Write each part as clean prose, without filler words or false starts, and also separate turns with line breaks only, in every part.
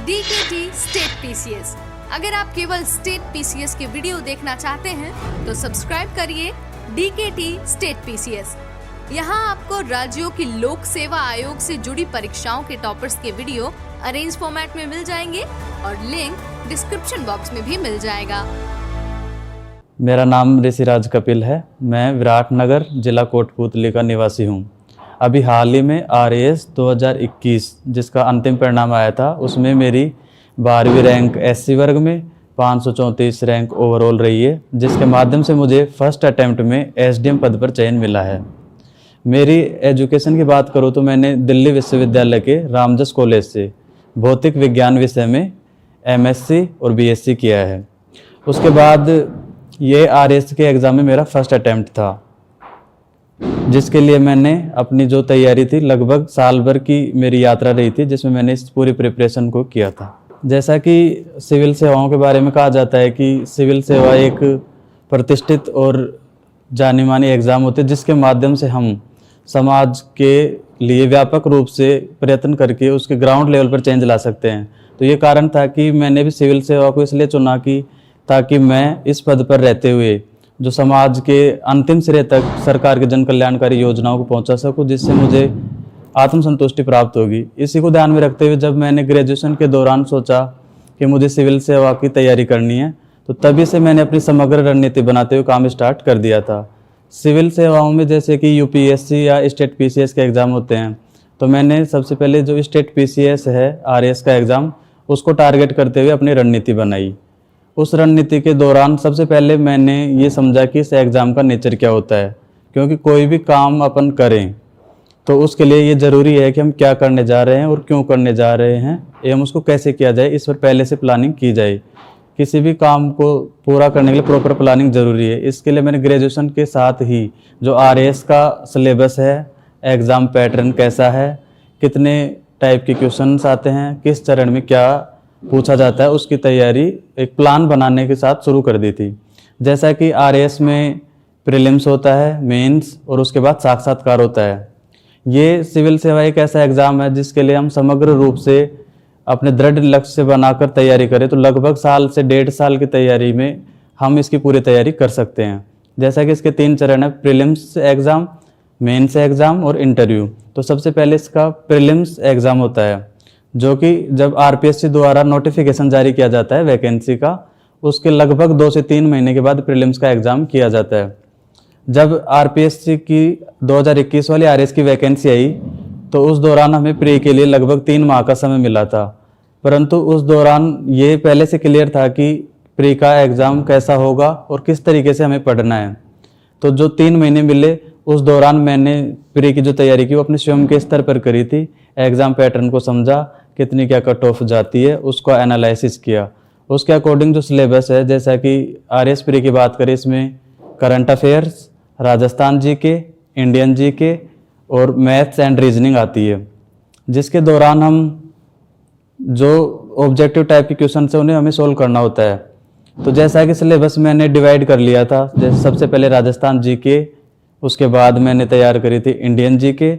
DKT state PCS। अगर आप केवल स्टेट PCS के वीडियो देखना चाहते हैं तो सब्सक्राइब करिए DKT स्टेट PCS। यहाँ आपको राज्यों की लोक सेवा आयोग से जुड़ी परीक्षाओं के टॉपर्स के वीडियो अरेंज फॉर्मेट में मिल जाएंगे और लिंक डिस्क्रिप्शन बॉक्स में भी मिल जाएगा।
मेरा नाम ऋषिराज कपिल है। मैं विराटनगर जिला कोटपुतली का निवासी हूँ। अभी हाल ही में RAS 2021 जिसका अंतिम परिणाम आया था, उसमें मेरी 12वीं रैंक SC वर्ग में 534 रैंक ओवरऑल रही है, जिसके माध्यम से मुझे फर्स्ट अटेम्प्ट में SDM पद पर चयन मिला है। मेरी एजुकेशन की बात करूँ तो मैंने दिल्ली विश्वविद्यालय के रामजस कॉलेज से भौतिक विज्ञान विषय में MSc और BSc किया है। उसके बाद ये RAS के एग्ज़ाम में मेरा फर्स्ट अटेम्प्ट था, जिसके लिए मैंने अपनी जो तैयारी थी लगभग साल भर की मेरी यात्रा रही थी, जिसमें मैंने इस पूरी प्रिपरेशन को किया था। जैसा कि सिविल सेवाओं के बारे में कहा जाता है कि सिविल सेवा एक प्रतिष्ठित और जानी मानी एग्ज़ाम होती है, जिसके माध्यम से हम समाज के लिए व्यापक रूप से प्रयत्न करके उसके ग्राउंड लेवल पर चेंज ला सकते हैं। तो ये कारण था कि मैंने भी सिविल सेवा को इसलिए चुना कि ताकि मैं इस पद पर रहते हुए जो समाज के अंतिम सिरे तक सरकार के जन कल्याणकारी योजनाओं को पहुंचा सकूं, जिससे मुझे आत्मसंतुष्टि प्राप्त होगी। इसी को ध्यान में रखते हुए जब मैंने ग्रेजुएशन के दौरान सोचा कि मुझे सिविल सेवा की तैयारी करनी है, तो तभी से मैंने अपनी समग्र रणनीति बनाते हुए काम स्टार्ट कर दिया था। सिविल सेवाओं में जैसे कि UPSC या स्टेट PCS के एग्ज़ाम होते हैं, तो मैंने सबसे पहले जो स्टेट PCS है RAS का एग्ज़ाम, उसको टारगेट करते हुए अपनी रणनीति बनाई। उस रणनीति के दौरान सबसे पहले मैंने ये समझा कि इस एग्ज़ाम का नेचर क्या होता है, क्योंकि कोई भी काम अपन करें तो उसके लिए ये ज़रूरी है कि हम क्या करने जा रहे हैं और क्यों करने जा रहे हैं एवं उसको कैसे किया जाए, इस पर पहले से प्लानिंग की जाए। किसी भी काम को पूरा करने के लिए प्रॉपर प्लानिंग ज़रूरी है। इसके लिए मैंने ग्रेजुएशन के साथ ही जो RAS का सिलेबस है, एग्ज़ाम पैटर्न कैसा है, कितने टाइप के क्वेश्चंस आते हैं, किस चरण में क्या पूछा जाता है, उसकी तैयारी एक प्लान बनाने के साथ शुरू कर दी थी। जैसा कि RAS में प्रीलिम्स होता है, मेंस और उसके बाद साक्षात्कार होता है। ये सिविल सेवा एक ऐसा एग्ज़ाम है जिसके लिए हम समग्र रूप से अपने दृढ़ लक्ष्य बनाकर तैयारी करें तो लगभग साल से 1.5 साल की तैयारी में हम इसकी पूरी तैयारी कर सकते हैं। जैसा कि इसके 3 चरण है, प्रीलिम्स एग्ज़ाम, मेंस एग्ज़ाम और इंटरव्यू। तो सबसे पहले इसका प्रीलिम्स एग्ज़ाम होता है, जो कि जब RPSC द्वारा नोटिफिकेशन जारी किया जाता है वैकेंसी का, उसके लगभग 2 से 3 महीने के बाद प्रीलिम्स का एग्ज़ाम किया जाता है। जब RPSC की 2021 वाली RAS की वैकेंसी आई तो उस दौरान हमें प्री के लिए लगभग 3 माह का समय मिला था, परंतु उस दौरान ये पहले से क्लियर था कि प्री का एग्ज़ाम कैसा होगा और किस तरीके से हमें पढ़ना है। तो जो 3 महीने मिले उस दौरान मैंने प्री की जो तैयारी की वो अपने स्वयं के स्तर पर करी थी। एग्ज़ाम पैटर्न को समझा, कितनी क्या कट ऑफ जाती है उसको एनालिसिस किया। उसके अकॉर्डिंग जो सिलेबस है, जैसा कि RAS प्री की बात करें, इसमें current affairs, Rajasthan GK, Indian GK और मैथ्स एंड रीजनिंग आती है, जिसके दौरान हम जो ऑब्जेक्टिव टाइप के क्वेश्चन है उन्हें हमें सोल्व करना होता है। तो जैसा कि सिलेबस मैंने डिवाइड कर लिया था, जैसे सबसे पहले राजस्थान GK, उसके बाद मैंने तैयार करी थी इंडियन GK,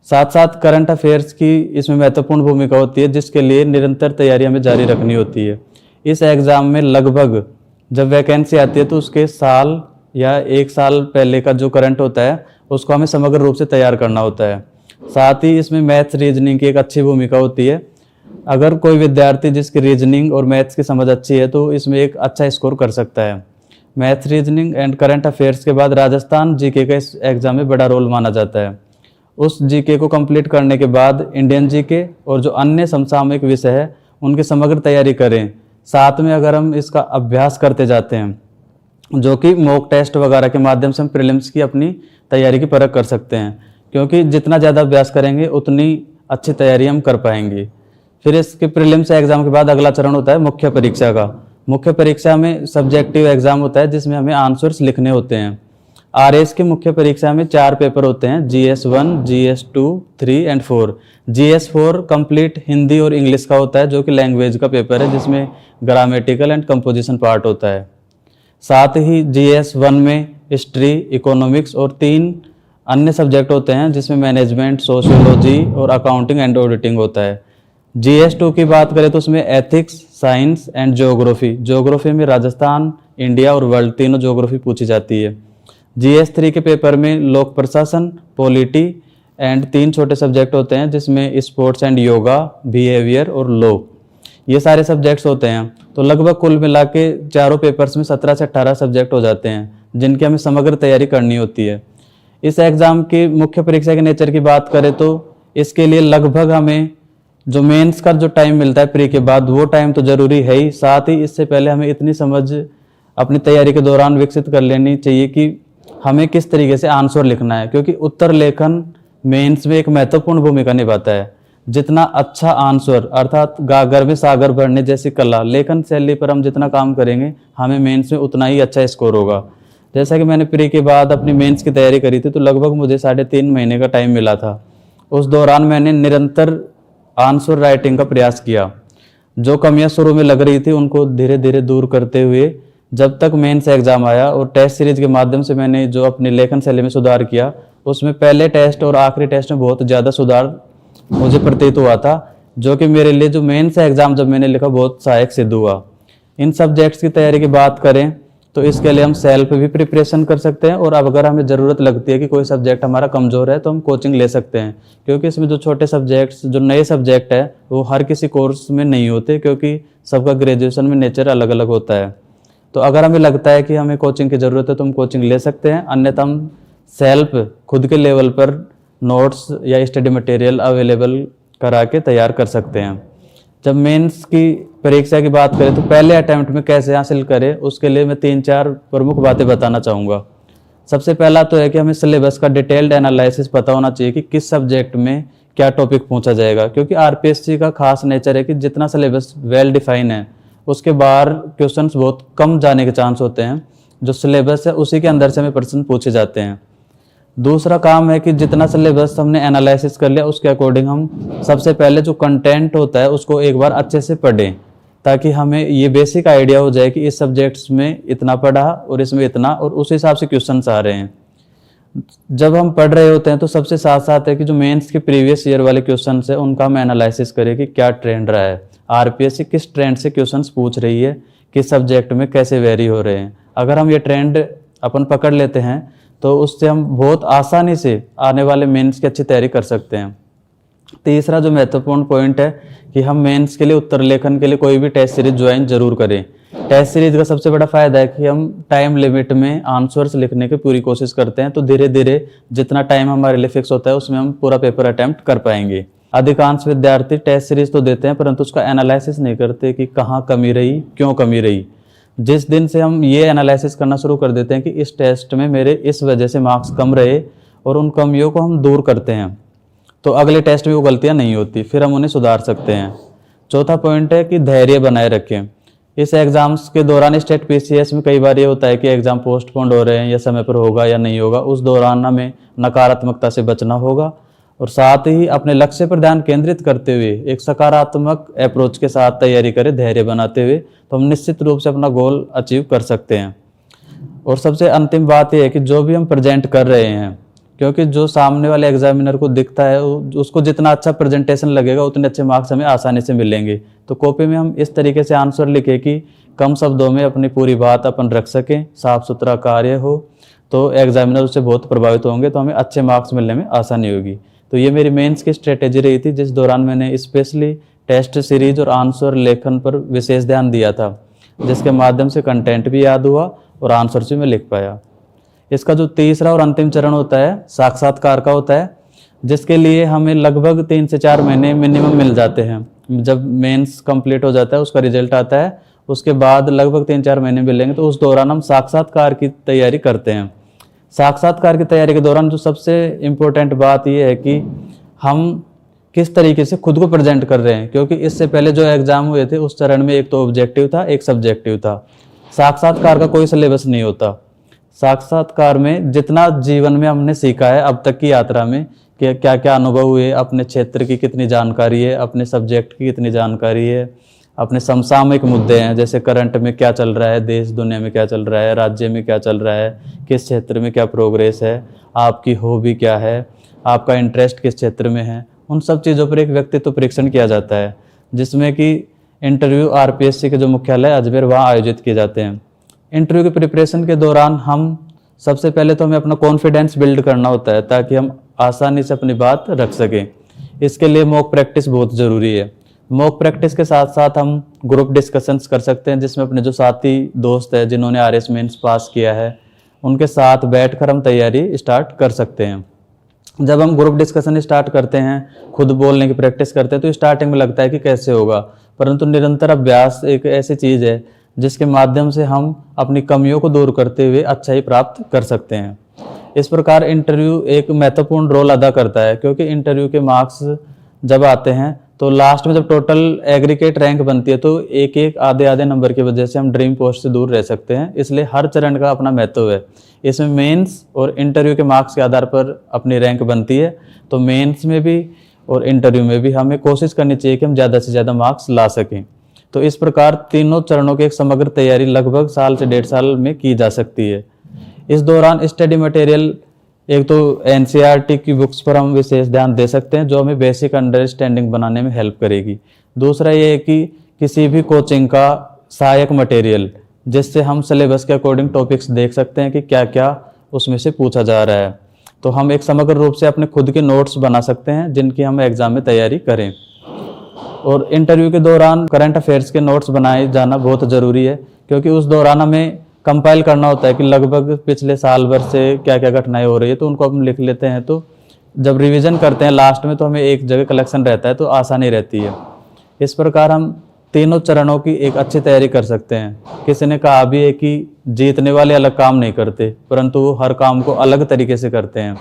साथ साथ करंट अफेयर्स की इसमें महत्वपूर्ण भूमिका होती है, जिसके लिए निरंतर तैयारी हमें जारी रखनी होती है। इस एग्ज़ाम में लगभग जब वैकेंसी आती है तो उसके साल या 1 साल पहले का जो करंट होता है उसको हमें समग्र रूप से तैयार करना होता है। साथ ही इसमें मैथ्स रीजनिंग की एक अच्छी भूमिका होती है। अगर कोई विद्यार्थी जिसकी रीजनिंग और मैथ्स की समझ अच्छी है तो इसमें एक अच्छा स्कोर कर सकता है। Maths, reasoning and current affairs के बाद राजस्थान GK का इस एग्ज़ाम में बड़ा रोल माना जाता है। उस GK को कंप्लीट करने के बाद इंडियन GK और जो अन्य समसामयिक विषय है उनकी समग्र तैयारी करें। साथ में अगर हम इसका अभ्यास करते जाते हैं, जो कि मॉक टेस्ट वगैरह के माध्यम से हम प्रीलिम्स की अपनी तैयारी की परख कर सकते हैं, क्योंकि जितना ज़्यादा अभ्यास करेंगे उतनी अच्छी तैयारी हम कर पाएंगे। फिर इसके प्रीलिम्स एग्ज़ाम के बाद अगला चरण होता है मुख्य परीक्षा का। मुख्य परीक्षा में सब्जेक्टिव एग्ज़ाम होता है, जिसमें हमें आंसर्स लिखने होते हैं। RAS की मुख्य परीक्षा में 4 पेपर होते हैं, GS1, GS2, 3 and 4। GS4 complete Hindi और इंग्लिश का होता है, जो कि लैंग्वेज का पेपर है, जिसमें ग्रामेटिकल एंड कंपोजिशन पार्ट होता है। साथ ही GS1 में हिस्ट्री, इकोनॉमिक्स और 3 अन्य सब्जेक्ट होते हैं, जिसमें मैनेजमेंट, सोशियोलॉजी और अकाउंटिंग एंड ऑडिटिंग होता है। GS2 की बात करें तो उसमें ethics, science and geography, geography में राजस्थान, इंडिया और वर्ल्ड तीनों ज्योग्राफी पूछी जाती है। GS3 के पेपर में लोक प्रशासन, पॉलिटी एंड 3 छोटे सब्जेक्ट होते हैं जिसमें स्पोर्ट्स एंड योगा, बिहेवियर और लॉ, ये सारे सब्जेक्ट्स होते हैं। तो लगभग कुल मिला के चारों पेपर्स में 17 से 18 सब्जेक्ट हो जाते हैं जिनकी हमें समग्र तैयारी करनी होती है। इस एग्ज़ाम की मुख्य परीक्षा के नेचर की बात करें तो इसके लिए लगभग हमें जो मेंस का जो टाइम मिलता है प्री के बाद, वो टाइम तो ज़रूरी है ही, साथ ही इससे पहले हमें इतनी समझ अपनी तैयारी के दौरान विकसित कर लेनी चाहिए कि हमें किस तरीके से आंसर लिखना है, क्योंकि उत्तर लेखन मेंस में एक महत्वपूर्ण भूमिका निभाता है। जितना अच्छा आंसर अर्थात गागर में सागर भरने जैसी कला लेखन शैली पर हम जितना काम करेंगे हमें मेंस में उतना ही अच्छा स्कोर होगा। जैसा कि मैंने प्री के बाद अपनी मेंस की तैयारी करी थी तो लगभग मुझे 3.5 महीने का टाइम मिला था। उस दौरान मैंने निरंतर आंसर राइटिंग का प्रयास किया। जो कमियां शुरू में लग रही थी उनको धीरे धीरे दूर करते हुए जब तक मेंस एग्जाम आया और टेस्ट सीरीज के माध्यम से मैंने जो अपनी लेखन शैली में सुधार किया, उसमें पहले टेस्ट और आखिरी टेस्ट में बहुत ज़्यादा सुधार मुझे प्रतीत हुआ था, जो कि मेरे लिए जो मेंस एग्जाम जब मैंने लिखा बहुत सहायक सिद्ध हुआ। इन सब्जेक्ट्स की तैयारी की बात करें तो इसके लिए हम सेल्फ भी प्रिपरेशन कर सकते हैं, और अब अगर हमें ज़रूरत लगती है कि कोई सब्जेक्ट हमारा कमज़ोर है तो हम कोचिंग ले सकते हैं, क्योंकि इसमें जो छोटे सब्जेक्ट्स जो नए सब्जेक्ट है वो हर किसी कोर्स में नहीं होते, क्योंकि सबका ग्रेजुएशन में नेचर अलग अलग होता है। तो अगर हमें लगता है कि हमें कोचिंग की ज़रूरत है तो हम कोचिंग ले सकते हैं, अन्यथा हम सेल्फ खुद के लेवल पर नोट्स या स्टडी मटेरियल अवेलेबल करा के तैयार कर सकते हैं। जब मेंस की परीक्षा की बात करें तो पहले अटेम्प्ट में कैसे हासिल करें, उसके लिए मैं 3-4 प्रमुख बातें बताना चाहूँगा। सबसे पहला तो है कि हमें सिलेबस का डिटेल्ड एनालिसिस पता होना चाहिए कि किस सब्जेक्ट में क्या टॉपिक पूछा जाएगा, क्योंकि आरपीएससी का खास नेचर है कि जितना सिलेबस वेल डिफाइन है उसके बाहर क्वेश्चंस बहुत कम जाने के चांस होते हैं। जो सिलेबस है उसी के अंदर से हमें प्रश्न पूछे जाते हैं। दूसरा काम है कि जितना सिलेबस हमने एनालिसिस कर लिया उसके अकॉर्डिंग हम सबसे पहले जो कंटेंट होता है उसको एक बार अच्छे से पढ़ें, ताकि हमें ये बेसिक आइडिया हो जाए कि इस सब्जेक्ट्स में इतना पढ़ा और इसमें इतना, और उस हिसाब से क्वेश्चंस आ रहे हैं। जब हम पढ़ रहे होते हैं तो सबसे साथ साथ है कि जो मेंस के प्रीवियस ईयर वाले क्वेश्चंस है उनका हम एनालिसिस करें कि क्या ट्रेंड रहा है, आरपीएससी किस ट्रेंड से क्वेश्चंस पूछ रही है, किस सब्जेक्ट में कैसे वेरी हो रहे हैं। अगर हम ये ट्रेंड अपन पकड़ लेते हैं तो उससे हम बहुत आसानी से आने वाले मेंस की अच्छी तैयारी कर सकते हैं। तीसरा जो महत्वपूर्ण पॉइंट है कि हम मेंस के लिए उत्तर लेखन के लिए कोई भी टेस्ट सीरीज ज्वाइन जरूर करें। टेस्ट सीरीज का सबसे बड़ा फायदा है कि हम टाइम लिमिट में आंसर्स लिखने की पूरी कोशिश करते हैं, तो धीरे धीरे जितना टाइम हमारे लिए फिक्स होता है उसमें हम पूरा पेपर अटेम्प्ट कर पाएंगे। अधिकांश विद्यार्थी टेस्ट सीरीज तो देते हैं परंतु उसका एनालिसिस नहीं करते कि कहाँ कमी रही, क्यों कमी रही। जिस दिन से हम ये एनालिसिस करना शुरू कर देते हैं कि इस टेस्ट में मेरे इस वजह से मार्क्स कम रहे और उन कमियों को हम दूर करते हैं, तो अगले टेस्ट में वो गलतियां नहीं होती, फिर हम उन्हें सुधार सकते हैं। चौथा पॉइंट है कि धैर्य बनाए रखें। इस एग्ज़ाम्स के दौरान स्टेट पीसीएस में कई बार ये होता है कि एग्ज़ाम पोस्टपोन्ड हो रहे हैं या समय पर होगा या नहीं होगा, उस दौरान हमें नकारात्मकता से बचना होगा और साथ ही अपने लक्ष्य पर ध्यान केंद्रित करते हुए एक सकारात्मक अप्रोच के साथ तैयारी करें, धैर्य बनाते हुए, तो हम निश्चित रूप से अपना गोल अचीव कर सकते हैं। और सबसे अंतिम बात यह है कि जो भी हम प्रेजेंट कर रहे हैं, क्योंकि जो सामने वाले एग्जामिनर को दिखता है उसको जितना अच्छा प्रेजेंटेशन लगेगा उतने अच्छे मार्क्स हमें आसानी से मिलेंगे। तो कॉपी में हम इस तरीके से आंसर लिखें कि कम शब्दों में अपनी पूरी बात अपन रख सकें, साफ सुथरा कार्य हो, तो एग्जामिनर उससे बहुत प्रभावित होंगे, तो हमें अच्छे मार्क्स मिलने में आसानी होगी। तो ये मेरी मेंस की स्ट्रेटेजी रही थी, जिस दौरान मैंने स्पेशली टेस्ट सीरीज और आंसर लेखन पर विशेष ध्यान दिया था, जिसके माध्यम से कंटेंट भी याद हुआ और आंसर भी मैं लिख पाया। इसका जो तीसरा और अंतिम चरण होता है साक्षात्कार का होता है, जिसके लिए हमें लगभग 3 से 4 महीने मिनिमम मिल जाते हैं। जब मेंस कंप्लीट हो जाता है, उसका रिजल्ट आता है, उसके बाद लगभग 3-4 महीने मिलेंगे, तो उस दौरान हम साक्षात्कार की तैयारी करते हैं। साक्षात्कार की तैयारी के दौरान जो सबसे इम्पोर्टेंट बात यह है कि हम किस तरीके से खुद को प्रेजेंट कर रहे हैं, क्योंकि इससे पहले जो एग्जाम हुए थे उस चरण में एक तो ऑब्जेक्टिव था, एक सब्जेक्टिव था। साक्षात्कार का कोई सिलेबस नहीं होता। साक्षात्कार में जितना जीवन में हमने सीखा है अब तक की यात्रा में कि क्या क्या अनुभव हुए, अपने क्षेत्र की कितनी जानकारी है, अपने सब्जेक्ट की कितनी जानकारी है, अपने समसामयिक मुद्दे हैं जैसे करंट में क्या चल रहा है, देश दुनिया में क्या चल रहा है, राज्य में क्या चल रहा है, किस क्षेत्र में क्या प्रोग्रेस है, आपकी हॉबी क्या है, आपका इंटरेस्ट किस क्षेत्र में है, उन सब चीज़ों पर एक व्यक्तित्व परीक्षण किया जाता है। जिसमें कि इंटरव्यू आरपीएससी के जो मुख्यालय अजमेर वहाँ आयोजित किए जाते हैं। इंटरव्यू की प्रिपरेशन के दौरान हम सबसे पहले तो हमें अपना कॉन्फिडेंस बिल्ड करना होता है ताकि हम आसानी से अपनी बात रख सकें। इसके लिए मॉक प्रैक्टिस बहुत ज़रूरी है। मॉक प्रैक्टिस के साथ साथ हम ग्रुप डिस्कशंस कर सकते हैं, जिसमें अपने जो साथी दोस्त हैं जिन्होंने आरएस मेंस पास किया है उनके साथ बैठकर हम तैयारी स्टार्ट कर सकते हैं। जब हम ग्रुप डिस्कशन स्टार्ट करते हैं, खुद बोलने की प्रैक्टिस करते हैं, तो स्टार्टिंग में लगता है कि कैसे होगा, परंतु निरंतर अभ्यास एक ऐसी चीज़ है जिसके माध्यम से हम अपनी कमियों को दूर करते हुए अच्छाई प्राप्त कर सकते हैं। इस प्रकार इंटरव्यू एक महत्वपूर्ण रोल अदा करता है, क्योंकि इंटरव्यू के मार्क्स जब आते हैं तो लास्ट में जब टोटल एग्रीगेट रैंक बनती है तो एक एक आधे नंबर की वजह से हम ड्रीम पोस्ट से दूर रह सकते हैं। इसलिए हर चरण का अपना महत्व है। इसमें मेंस और इंटरव्यू के मार्क्स के आधार पर अपनी रैंक बनती है। तो मेंस में भी और इंटरव्यू में भी हमें कोशिश करनी चाहिए कि हम ज़्यादा से ज़्यादा मार्क्स ला सकें। तो इस प्रकार तीनों चरणों की एक समग्र तैयारी लगभग साल से 1.5 साल में की जा सकती है। इस दौरान स्टडी मटेरियल एक तो एनसीईआरटी की बुक्स पर हम विशेष ध्यान दे सकते हैं, जो हमें बेसिक अंडरस्टैंडिंग बनाने में हेल्प करेगी। दूसरा ये है कि किसी भी कोचिंग का सहायक मटेरियल, जिससे हम सिलेबस के अकॉर्डिंग टॉपिक्स देख सकते हैं कि क्या क्या उसमें से पूछा जा रहा है। तो हम एक समग्र रूप से अपने खुद के नोट्स बना सकते हैं जिनकी हम एग्जाम में तैयारी करें। और इंटरव्यू के दौरान करंट अफेयर्स के नोट्स बनाए जाना बहुत ज़रूरी है, क्योंकि उस दौरान हमें कंपाइल करना होता है कि लगभग पिछले साल भर से क्या क्या घटनाएं हो रही है, तो उनको हम लिख लेते हैं। तो जब रिवीजन करते हैं लास्ट में तो हमें एक जगह कलेक्शन रहता है, तो आसानी रहती है। इस प्रकार हम तीनों चरणों की एक अच्छी तैयारी कर सकते हैं। किसी ने कहा भी है कि जीतने वाले अलग काम नहीं करते, परंतु वो हर काम को अलग तरीके से करते हैं।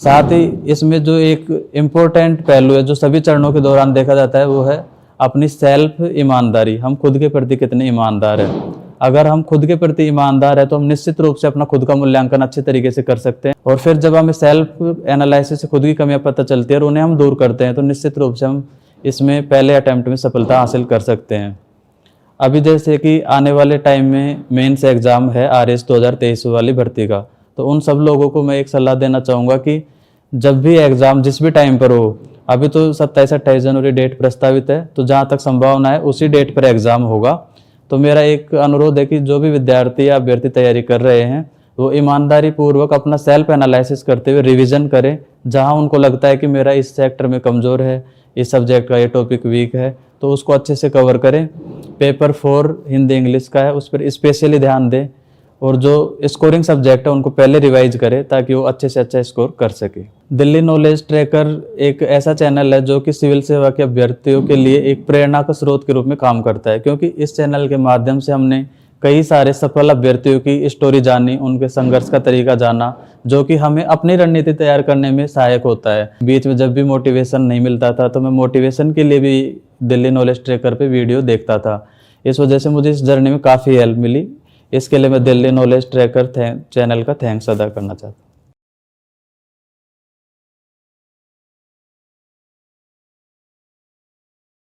साथ ही इसमें जो एक इम्पोर्टेंट पहलू है जो सभी चरणों के दौरान देखा जाता है, वो है अपनी सेल्फ ईमानदारी। हम खुद के प्रति कितने ईमानदार हैं। अगर हम खुद के प्रति ईमानदार है तो हम निश्चित रूप से अपना खुद का मूल्यांकन अच्छे तरीके से कर सकते हैं। और फिर जब हमें सेल्फ एनालिसिस से खुद की कमियां पता चलती है और उन्हें हम दूर करते हैं, तो निश्चित रूप से हम इसमें पहले अटेम्प्ट में सफलता हासिल कर सकते हैं। अभी जैसे कि आने वाले टाइम में मेंस एग्ज़ाम है आरएस 2023 वाली भर्ती का, तो उन सब लोगों को मैं एक सलाह देना चाहूँगा कि जब भी एग्ज़ाम जिस भी टाइम पर हो, अभी तो 27-28 जनवरी डेट प्रस्तावित है, तो जहाँ तक संभावना है उसी डेट पर एग्ज़ाम होगा। तो मेरा एक अनुरोध है कि जो भी विद्यार्थी या अभ्यर्थी तैयारी कर रहे हैं वो ईमानदारी पूर्वक अपना सेल्फ एनालिसिस करते हुए रिवीजन करें। जहां उनको लगता है कि मेरा इस सेक्टर में कमज़ोर है, इस सब्जेक्ट का ये टॉपिक वीक है, तो उसको अच्छे से कवर करें। पेपर 4 हिंदी इंग्लिश का है, उस पर स्पेशली ध्यान दें और जो स्कोरिंग सब्जेक्ट है उनको पहले रिवाइज करें ताकि वो अच्छे से अच्छा स्कोर कर सके। दिल्ली नॉलेज ट्रैकर एक ऐसा चैनल है जो कि सिविल सेवा के अभ्यर्थियों के लिए एक प्रेरणा का स्रोत के रूप में काम करता है, क्योंकि इस चैनल के माध्यम से हमने कई सारे सफल अभ्यर्थियों की स्टोरी जानी, उनके संघर्ष का तरीका जाना, जो कि हमें अपनी रणनीति तैयार करने में सहायक होता है। बीच में जब भी मोटिवेशन नहीं मिलता था तो मैं मोटिवेशन के लिए भी दिल्ली नॉलेज ट्रैकर पे वीडियो देखता था। इस वजह से मुझे इस जर्नी में काफ़ी हेल्प मिली। इसके लिए मैं दिल्ली नॉलेज ट्रैकर चैनल का थैंक्स अदा करना चाहता हूँ।